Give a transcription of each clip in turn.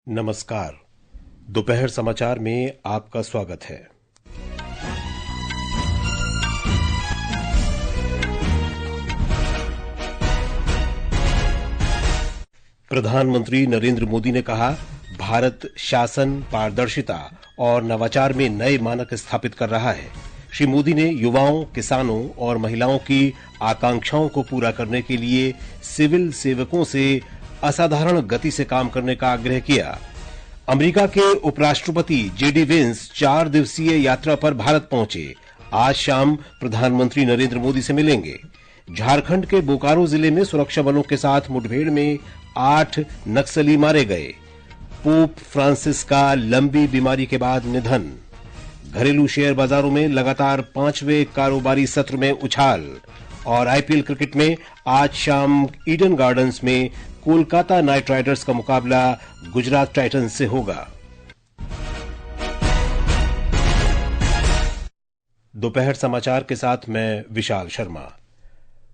नमस्कार। दोपहर समाचार में आपका स्वागत है। प्रधानमंत्री नरेंद्र मोदी ने कहा, भारत शासन, पारदर्शिता और नवाचार में नए मानक स्थापित कर रहा है। श्री मोदी ने युवाओं, किसानों और महिलाओं की आकांक्षाओं को पूरा करने के लिए सिविल सेवकों से असाधारण गति से काम करने का आग्रह किया। अमेरिका के उपराष्ट्रपति जेडी वेंस 4 दिवसीय यात्रा पर भारत पहुंचे। आज शाम प्रधानमंत्री नरेंद्र मोदी से मिलेंगे। झारखंड के बोकारो जिले में सुरक्षा बलों के साथ मुठभेड़ में 8 नक्सली मारे गए। पोप फ्रांसिस का लंबी बीमारी के बाद निधन। घरेलू शेयर बाजारों में लगातार 5वें कारोबारी सत्र में उछाल। और आईपीएल क्रिकेट में आज शाम ईडन गार्डन्स में कोलकाता नाइट राइडर्स का मुकाबला गुजरात टाइटंस से होगा। दोपहर समाचार के साथ मैं विशाल शर्मा।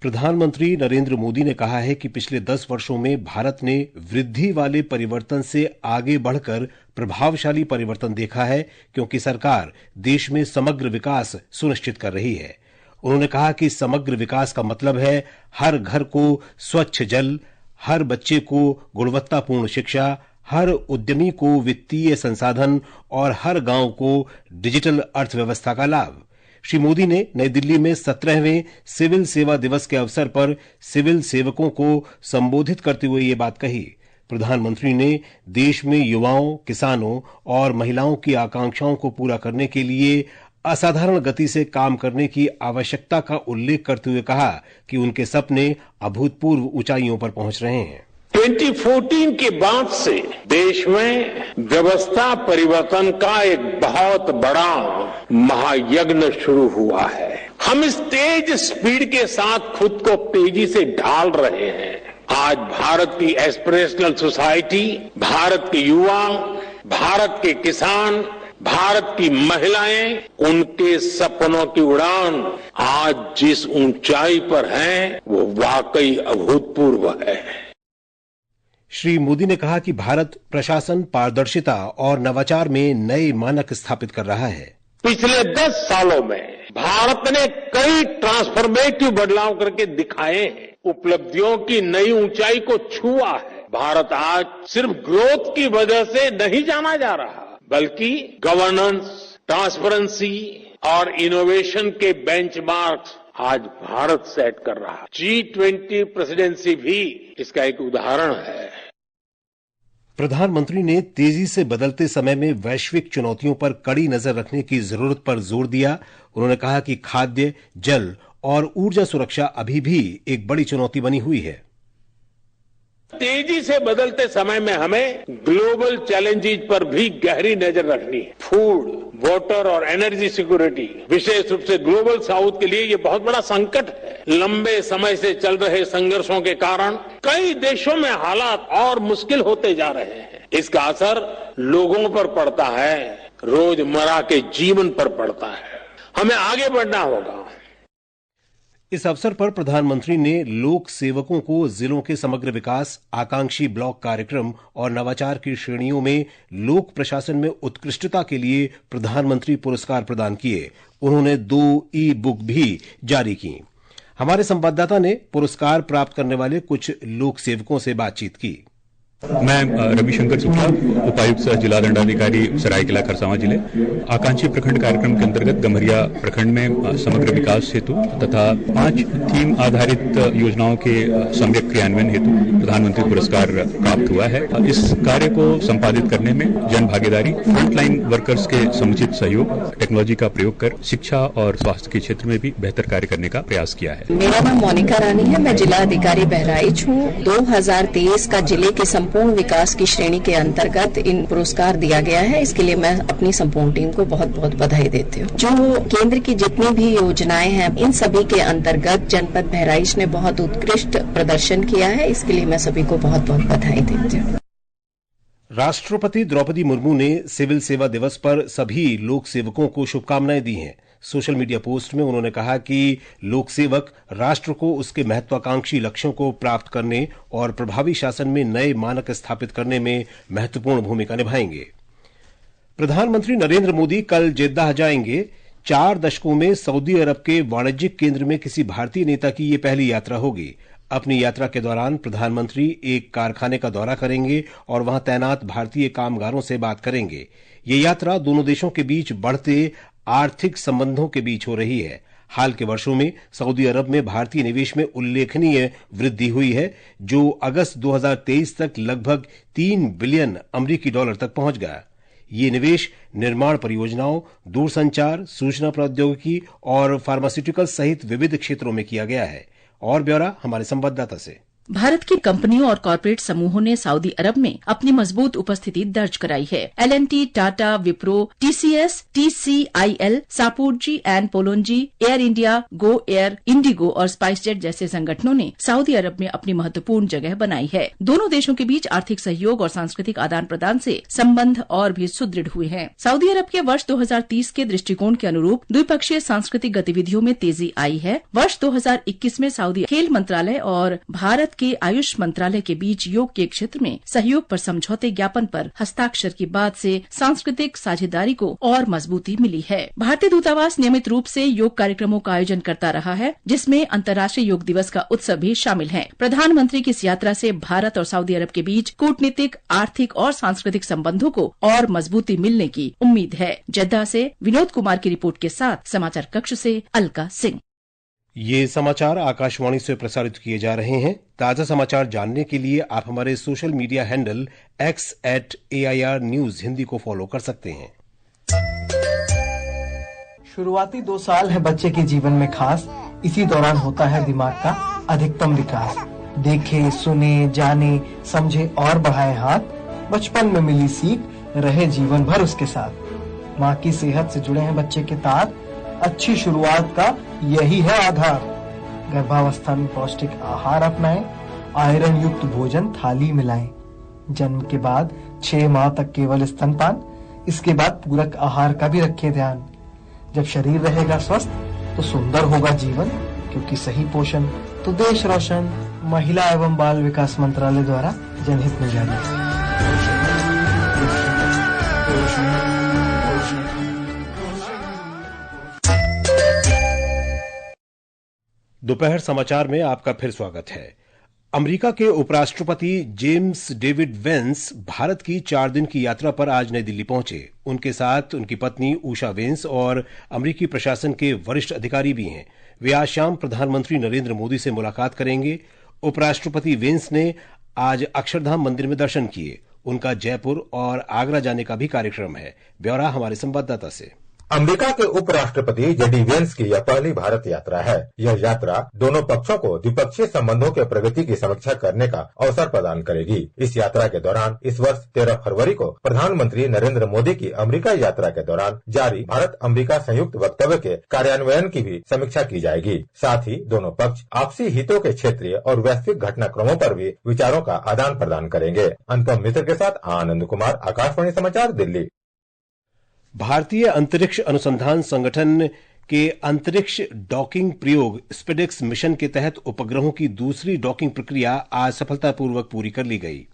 प्रधानमंत्री नरेंद्र मोदी ने कहा है कि पिछले 10 वर्षों में भारत ने वृद्धि वाले परिवर्तन से आगे बढ़कर प्रभावशाली परिवर्तन देखा है, क्योंकि सरकार देश में समग्र विकास सुनिश्चित कर रही है। उन्होंने कहा कि समग्र विकास का मतलब है हर घर को स्वच्छ जल, हर बच्चे को गुणवत्तापूर्ण शिक्षा, हर उद्यमी को वित्तीय संसाधन और हर गांव को डिजिटल अर्थव्यवस्था का लाभ। श्री मोदी ने नई दिल्ली में 17वें सिविल सेवा दिवस के अवसर पर सिविल सेवकों को संबोधित करते हुए ये बात कही। प्रधानमंत्री ने देश में युवाओं, किसानों और महिलाओं की आकांक्षाओं को पूरा करने के लिए असाधारण गति से काम करने की आवश्यकता का उल्लेख करते हुए कहा कि उनके सपने अभूतपूर्व ऊंचाइयों पर पहुंच रहे हैं। 2014 के बाद से देश में व्यवस्था परिवर्तन का एक बहुत बड़ा महायज्ञ शुरू हुआ है। हम इस तेज स्पीड के साथ खुद को तेजी से ढाल रहे हैं। आज भारत की एस्पिरेशनल सोसाइटी, भारत के युवा, भारत के किसान, भारत की महिलाएं, उनके सपनों की उड़ान आज जिस ऊंचाई पर है वो वाकई अभूतपूर्व है। श्री मोदी ने कहा कि भारत प्रशासन, पारदर्शिता और नवाचार में नए मानक स्थापित कर रहा है। पिछले 10 सालों में भारत ने कई ट्रांसफॉर्मेटिव बदलाव करके दिखाए हैं। उपलब्धियों की नई ऊंचाई को छुआ है। भारत आज सिर्फ ग्रोथ की वजह से नहीं जाना जा रहा, बल्कि गवर्नेंस, ट्रांसपेरेंसी और इनोवेशन के बेंचमार्क्स आज भारत सेट कर रहा है। G20 प्रेसिडेंसी भी इसका एक उदाहरण है। प्रधानमंत्री ने तेजी से बदलते समय में वैश्विक चुनौतियों पर कड़ी नजर रखने की जरूरत पर जोर दिया। उन्होंने कहा कि खाद्य, जल और ऊर्जा सुरक्षा अभी भी एक बड़ी चुनौती बनी हुई है। तेजी से बदलते समय में हमें ग्लोबल चैलेंजेस पर भी गहरी नजर रखनी है। फूड, वाटर और एनर्जी सिक्योरिटी, विशेष रूप से ग्लोबल साउथ के लिए ये बहुत बड़ा संकट है। लंबे समय से चल रहे संघर्षों के कारण कई देशों में हालात और मुश्किल होते जा रहे हैं। इसका असर लोगों पर पड़ता है, रोजमर्रा के जीवन पर पड़ता है। हमें आगे बढ़ना होगा। इस अवसर पर प्रधानमंत्री ने लोक सेवकों को जिलों के समग्र विकास, आकांक्षी ब्लॉक कार्यक्रम और नवाचार की श्रेणियों में लोक प्रशासन में उत्कृष्टता के लिए प्रधानमंत्री पुरस्कार प्रदान किए। उन्होंने 2 ई-बुक भी जारी की। हमारे संवाददाता ने पुरस्कार प्राप्त करने वाले कुछ लोक सेवकों से बातचीत की। मैं रविशंकर शुक्ला, उपायुक्त सह जिला दंडाधिकारी सरायकेला खरसावां जिले। आकांक्षी प्रखंड कार्यक्रम के अंतर्गत गम्हरिया प्रखंड में समग्र विकास हेतु तथा 5 थीम आधारित योजनाओं के सम्यक क्रियान्वयन हेतु प्रधानमंत्री पुरस्कार प्राप्त हुआ है। इस कार्य को संपादित करने में जन भागीदारी, फ्रंटलाइन वर्कर्स के समुचित सहयोग, टेक्नोलॉजी का प्रयोग कर शिक्षा और स्वास्थ्य के क्षेत्र में भी बेहतर कार्य करने का प्रयास किया है। मेरा नाम मोनिका रानी है। मैं जिला अधिकारी बहराइच हूँ। 2023 का जिले के संपूर्ण विकास की श्रेणी के अंतर्गत इन पुरस्कार दिया गया है। इसके लिए मैं अपनी संपूर्ण टीम को बहुत बहुत बधाई देती हूँ। जो केंद्र की जितनी भी योजनाएं हैं, इन सभी के अंतर्गत जनपद बहराइच ने बहुत उत्कृष्ट प्रदर्शन किया है। इसके लिए मैं सभी को बहुत बहुत बधाई देती हूँ। राष्ट्रपति द्रौपदी मुर्मू ने सिविल सेवा दिवस पर सभी लोक सेवकों को शुभकामनाएं दी हैं। सोशल मीडिया पोस्ट में उन्होंने कहा कि लोक सेवक राष्ट्र को उसके महत्वाकांक्षी लक्ष्यों को प्राप्त करने और प्रभावी शासन में नए मानक स्थापित करने में महत्वपूर्ण भूमिका निभाएंगे। प्रधानमंत्री नरेंद्र मोदी कल जेद्दाह जाएंगे। 4 दशकों में सऊदी अरब के वाणिज्यिक केंद्र में किसी भारतीय नेता की यह पहली यात्रा होगी। अपनी यात्रा के दौरान प्रधानमंत्री एक कारखाने का दौरा करेंगे और वहां तैनात भारतीय कामगारों से बात करेंगे। ये यात्रा दोनों देशों के बीच बढ़ते आर्थिक संबंधों के बीच हो रही है। हाल के वर्षों में सऊदी अरब में भारतीय निवेश में उल्लेखनीय वृद्धि हुई है, जो अगस्त 2023 तक लगभग $3 बिलियन अमेरिकी डॉलर तक पहुंच गया। ये निवेश निर्माण परियोजनाओं, दूरसंचार, सूचना प्रौद्योगिकी और फार्मास्यूटिकल सहित विविध क्षेत्रों में किया गया है। और ब्यौरा हमारे संवाददाता से। भारत की कंपनियों और कॉरपोरेट समूहों ने सऊदी अरब में अपनी मजबूत उपस्थिति दर्ज कराई है। L&T, Tata, Wipro, TCS, TCIL, Shapoorji and Pallonji, Air India, Go Air, IndiGo और स्पाइसजेट जैसे संगठनों ने सऊदी अरब में अपनी महत्वपूर्ण जगह बनाई है। दोनों देशों के बीच आर्थिक सहयोग और सांस्कृतिक आदान प्रदान से संबंध और भी सुदृढ़ हुए हैं। सऊदी अरब के वर्ष 2030 के दृष्टिकोण के अनुरूप द्विपक्षीय सांस्कृतिक गतिविधियों में तेजी आई है। वर्ष 2021 में सऊदी खेल मंत्रालय और भारत के आयुष मंत्रालय के बीच योग के क्षेत्र में सहयोग पर समझौते ज्ञापन पर हस्ताक्षर के बाद से सांस्कृतिक साझेदारी को और मजबूती मिली है। भारतीय दूतावास नियमित रूप से योग कार्यक्रमों का आयोजन करता रहा है, जिसमें अंतर्राष्ट्रीय योग दिवस का उत्सव भी शामिल है। प्रधानमंत्री की इस यात्रा से भारत और सऊदी अरब के बीच कूटनीतिक, आर्थिक और सांस्कृतिक संबंधों को और मजबूती मिलने की उम्मीद है। जेद्दाह से विनोद कुमार की रिपोर्ट के साथ समाचार कक्ष से अलका सिंह। ये समाचार आकाशवाणी से प्रसारित किए जा रहे हैं। ताजा समाचार जानने के लिए आप हमारे social media handle x@AIR News Hindi को फॉलो कर सकते हैं। शुरुआती 2 साल है बच्चे के जीवन में खास। इसी दौरान होता है दिमाग का अधिकतम विकास। देखे, सुने, जाने, समझे और बढ़ाए हाथ। बचपन में मिली सीख रहे जीवन भर उसके साथ। माँ की सेहत से जुड़े हैं बच्चे के तार। अच्छी शुरुआत का यही है आधार। गर्भावस्था में पौष्टिक आहार अपनाएं, आयरन युक्त भोजन थाली मिलाएं। जन्म के बाद 6 माह तक केवल स्तनपान, इसके बाद पूरक आहार का भी रखें ध्यान। जब शरीर रहेगा स्वस्थ तो सुंदर होगा जीवन, क्योंकि सही पोषण तो देश रोशन। महिला एवं बाल विकास मंत्रालय द्वारा जनहित में जारी। दोपहर समाचार में आपका फिर स्वागत है। अमेरिका के उपराष्ट्रपति जेम्स डेविड वेंस भारत की 4 दिन की यात्रा पर आज नई दिल्ली पहुंचे। उनके साथ उनकी पत्नी उषा वेंस और अमेरिकी प्रशासन के वरिष्ठ अधिकारी भी हैं। वे आज शाम प्रधानमंत्री नरेंद्र मोदी से मुलाकात करेंगे। उपराष्ट्रपति वेंस ने आज अक्षरधाम मंदिर में दर्शन किए। उनका जयपुर और आगरा जाने का भी कार्यक्रम है। ब्यौरा हमारे संवाददाता से। अमेरिका के उपराष्ट्रपति जेडी वेंस की यह पहली भारत यात्रा है। यह यात्रा दोनों पक्षों को द्विपक्षीय संबंधों के प्रगति की समीक्षा करने का अवसर प्रदान करेगी। इस यात्रा के दौरान इस वर्ष 13 फरवरी को प्रधानमंत्री नरेंद्र मोदी की अमेरिका यात्रा के दौरान जारी भारत अमेरिका संयुक्त वक्तव्य के कार्यान्वयन की भी समीक्षा की जाएगी। साथ ही दोनों पक्ष आपसी हितों के क्षेत्रीय और वैश्विक घटनाक्रमों पर भी विचारों का आदान प्रदान करेंगे। अनुपम मित्र के साथ आनंद कुमार, आकाशवाणी समाचार, दिल्ली। भारतीय अंतरिक्ष अनुसंधान संगठन के अंतरिक्ष डॉकिंग प्रयोग स्पेडेक्स मिशन के तहत उपग्रहों की दूसरी डॉकिंग प्रक्रिया आज सफलतापूर्वक पूरी कर ली गई।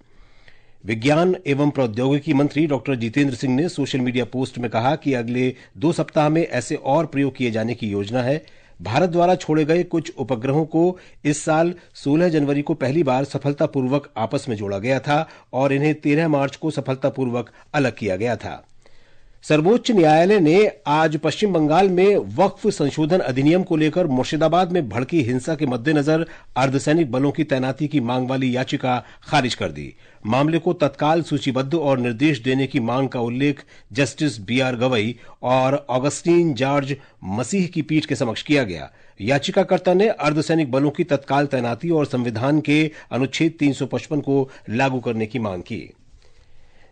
विज्ञान एवं प्रौद्योगिकी मंत्री डॉक्टर जितेंद्र सिंह ने सोशल मीडिया पोस्ट में कहा कि अगले 2 सप्ताह में ऐसे और प्रयोग किए जाने की योजना है। भारत द्वारा छोड़े गए कुछ उपग्रहों को इस साल 16 जनवरी को पहली बार सफलतापूर्वक आपस में जोड़ा गया था और इन्हें 13 मार्च को सफलतापूर्वक अलग किया गया था। सर्वोच्च न्यायालय ने आज पश्चिम बंगाल में वक्फ संशोधन अधिनियम को लेकर मुर्शिदाबाद में भड़की हिंसा के मद्देनजर अर्धसैनिक बलों की तैनाती की मांग वाली याचिका खारिज कर दी। मामले को तत्काल सूचीबद्ध और निर्देश देने की मांग का उल्लेख जस्टिस BR गवई और ऑगस्टीन जॉर्ज मसीह की पीठ के समक्ष किया गया। याचिकाकर्ता ने अर्धसैनिक बलों की तत्काल तैनाती और संविधान के अनुच्छेद 355 को लागू करने की मांग की।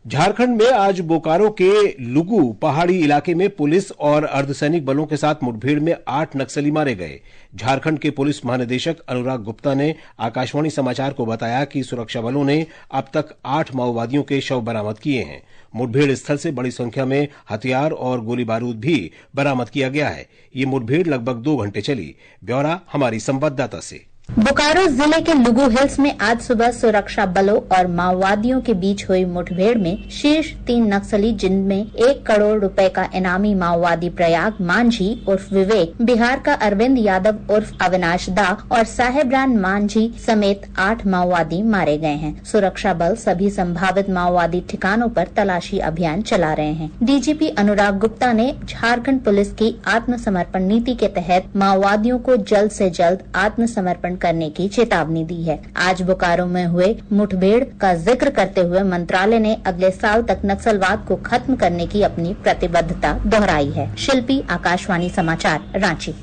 झारखंड में आज बोकारो के लुगु पहाड़ी इलाके में पुलिस और अर्धसैनिक बलों के साथ मुठभेड़ में 8 नक्सली मारे गए। झारखंड के पुलिस महानिदेशक अनुराग गुप्ता ने आकाशवाणी समाचार को बताया कि सुरक्षा बलों ने अब तक 8 माओवादियों के शव बरामद किए हैं। मुठभेड़ स्थल से बड़ी संख्या में हथियार और गोली बारूद भी बरामद किया गया है। ये मुठभेड़ लगभग 2 घंटे चली। ब्यौरा हमारी संवाददाता से। बोकारो जिले के लुगु हिल्स में आज सुबह सुरक्षा बलों और माओवादियों के बीच हुई मुठभेड़ में शीर्ष 3 नक्सली, जिनमें 1 करोड़ रुपए का इनामी माओवादी प्रयाग मांझी उर्फ विवेक, बिहार का अरविंद यादव उर्फ अविनाश दा और साहेबरान मांझी समेत 8 माओवादी मारे गए हैं। सुरक्षा बल सभी संभावित माओवादी ठिकानों पर तलाशी अभियान चला रहे हैं। डीजीपी अनुराग गुप्ता ने झारखंड पुलिस की आत्मसमर्पण नीति के तहत माओवादियों को जल्द से जल्द आत्मसमर्पण करने की चेतावनी दी है। आज बोकारो में हुए मुठभेड़ का जिक्र करते हुए मंत्रालय ने अगले साल तक नक्सलवाद को खत्म करने की अपनी प्रतिबद्धता दोहराई है। शिल्पी, आकाशवाणी समाचार, रांची।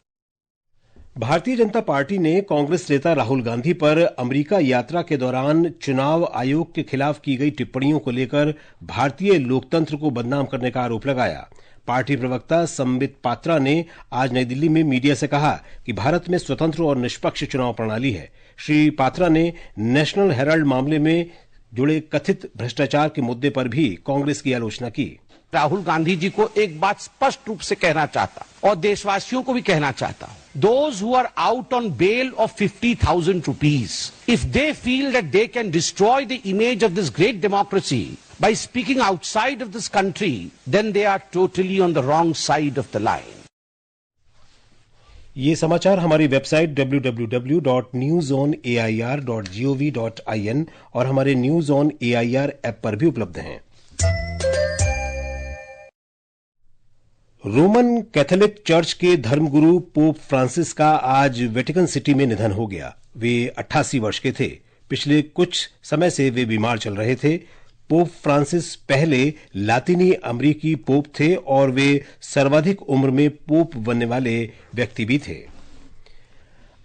भारतीय जनता पार्टी ने कांग्रेस नेता राहुल गांधी पर अमेरिका यात्रा के दौरान चुनाव आयोग के खिलाफ की गई टिप्पणियों को लेकर भारतीय लोकतंत्र को बदनाम करने का आरोप लगाया। पार्टी प्रवक्ता संबित पात्रा ने आज नई दिल्ली में मीडिया से कहा कि भारत में स्वतंत्र और निष्पक्ष चुनाव प्रणाली है। श्री पात्रा ने नेशनल हेराल्ड मामले में जुड़े कथित भ्रष्टाचार के मुद्दे पर भी कांग्रेस की आलोचना की। राहुल गांधी जी को एक बात स्पष्ट रूप से कहना चाहता और देशवासियों को भी कहना चाहता हूं, those who are out on bail of 50,000 rupees, if they feel that they can destroy the image of this great democracy by speaking outside of this country, then they are totally on the wrong side of the line. ये समाचार हमारी website www.newsonair.gov.in और हमारे news on AIR app पर भी उपलब्ध हैं। Roman Catholic church के धर्मगुरु पोप फ्रांसिस का आज वेटिकन सिटी में निधन हो गया। वे 88 वर्ष के थे। पिछले कुछ समय से वे बीमार चल रहे थे। पोप फ्रांसिस पहले लातीनी अमेरिकी पोप थे और वे सर्वाधिक उम्र में पोप बनने वाले व्यक्ति भी थे।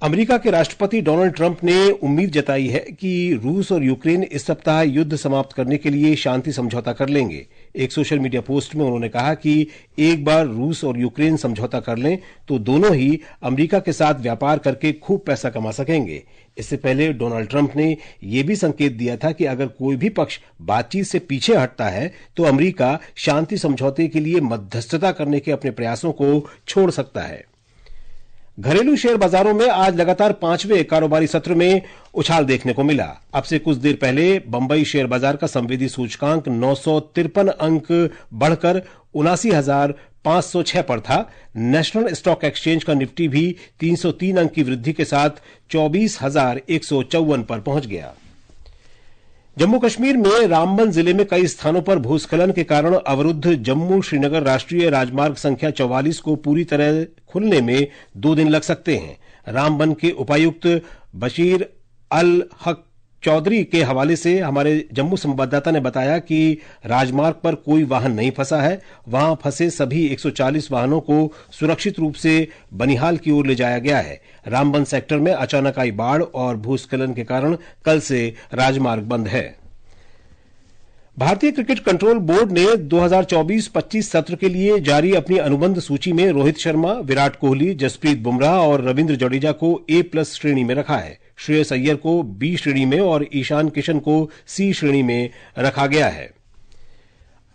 अमेरिका के राष्ट्रपति डोनाल्ड ट्रंप ने उम्मीद जताई है कि रूस और यूक्रेन इस सप्ताह युद्ध समाप्त करने के लिए शांति समझौता कर लेंगे। एक सोशल मीडिया पोस्ट में उन्होंने कहा कि एक बार रूस और यूक्रेन समझौता कर लें तो दोनों ही अमेरिका के साथ व्यापार करके खूब पैसा कमा सकेंगे। इससे पहले डोनाल्ड ट्रंप ने यह भी संकेत दिया था कि अगर कोई भी पक्ष बातचीत से पीछे हटता है तो अमेरिका शांति समझौते के लिए मध्यस्थता करने के अपने प्रयासों को छोड़ सकता है। घरेलू शेयर बाजारों में आज लगातार 5वें कारोबारी सत्र में उछाल देखने को मिला। अब से कुछ देर पहले बंबई शेयर बाजार का संवेदी सूचकांक 953 अंक बढ़कर 79,506 पर था। नेशनल स्टॉक एक्सचेंज का निफ्टी भी 303 अंक की वृद्धि के साथ 24,154 पर पहुंच गया। जम्मू कश्मीर में रामबन जिले में कई स्थानों पर भूस्खलन के कारण अवरुद्ध जम्मू श्रीनगर राष्ट्रीय राजमार्ग संख्या 44 को पूरी तरह खुलने में 2 दिन लग सकते हैं। रामबन के उपायुक्त बशीर अल हक चौधरी के हवाले से हमारे जम्मू संवाददाता ने बताया कि राजमार्ग पर कोई वाहन नहीं फंसा है। वहां फंसे सभी 140 वाहनों को सुरक्षित रूप से बनिहाल की ओर ले जाया गया है। रामबन सेक्टर में अचानक आई बाढ़ और भूस्खलन के कारण कल से राजमार्ग बंद है। भारतीय क्रिकेट कंट्रोल बोर्ड ने 2024-25 सत्र के लिए जारी अपनी अनुबंध सूची में रोहित शर्मा, विराट कोहली, जसप्रीत बुमराह और रविंद्र जडेजा को A+ श्रेणी में रखा है। श्रेयस अय्यर को B श्रेणी में और ईशान किशन को C श्रेणी में रखा गया है।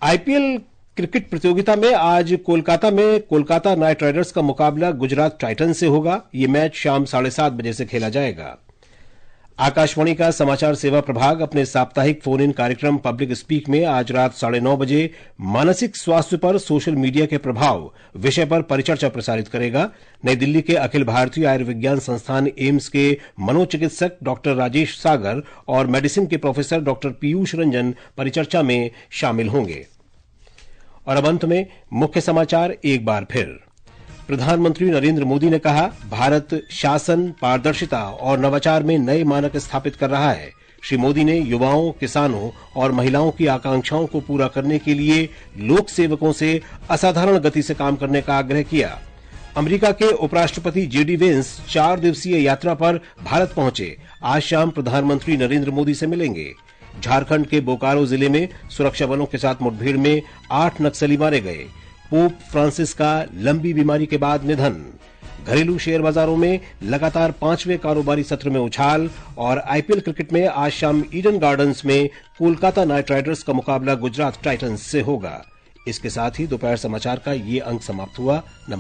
आईपीएल क्रिकेट प्रतियोगिता में आज कोलकाता में कोलकाता नाइट राइडर्स का मुकाबला गुजरात टाइटंस से होगा। यह मैच शाम 7:30 बजे से खेला जाएगा। आकाशवाणी का समाचार सेवा प्रभाग अपने साप्ताहिक फोन इन कार्यक्रम पब्लिक स्पीक में आज रात 9:30 बजे मानसिक स्वास्थ्य पर सोशल मीडिया के प्रभाव विषय पर परिचर्चा प्रसारित करेगा। नई दिल्ली के अखिल भारतीय आयुर्विज्ञान संस्थान एम्स के मनोचिकित्सक डॉक्टर राजेश सागर और मेडिसिन के प्रोफेसर डॉक्टर पीयूष रंजन परिचर्चा में शामिल होंगे। और अब अंत में मुख्य समाचार एक बार फिर। प्रधानमंत्री नरेंद्र मोदी ने कहा, भारत शासन, पारदर्शिता और नवाचार में नए मानक स्थापित कर रहा है। श्री मोदी ने युवाओं, किसानों और महिलाओं की आकांक्षाओं को पूरा करने के लिए लोक सेवकों से असाधारण गति से काम करने का आग्रह किया। अमेरिका के उपराष्ट्रपति जेडी वेंस 4 दिवसीय यात्रा पर भारत पहुंचे। आज शाम प्रधानमंत्री नरेंद्र मोदी से मिलेंगे। झारखंड के बोकारो जिले में सुरक्षा बलों के साथ मुठभेड़ में 8 नक्सली मारे गए। पोप फ्रांसिस का लंबी बीमारी के बाद निधन। घरेलू शेयर बाजारों में लगातार 5वें कारोबारी सत्र में उछाल और आईपीएल क्रिकेट में आज शाम ईडन गार्डन्स में कोलकाता नाइट राइडर्स का मुकाबला गुजरात टाइटंस से होगा। इसके साथ ही दोपहर समाचार का ये अंक समाप्त हुआ। नमस्कार।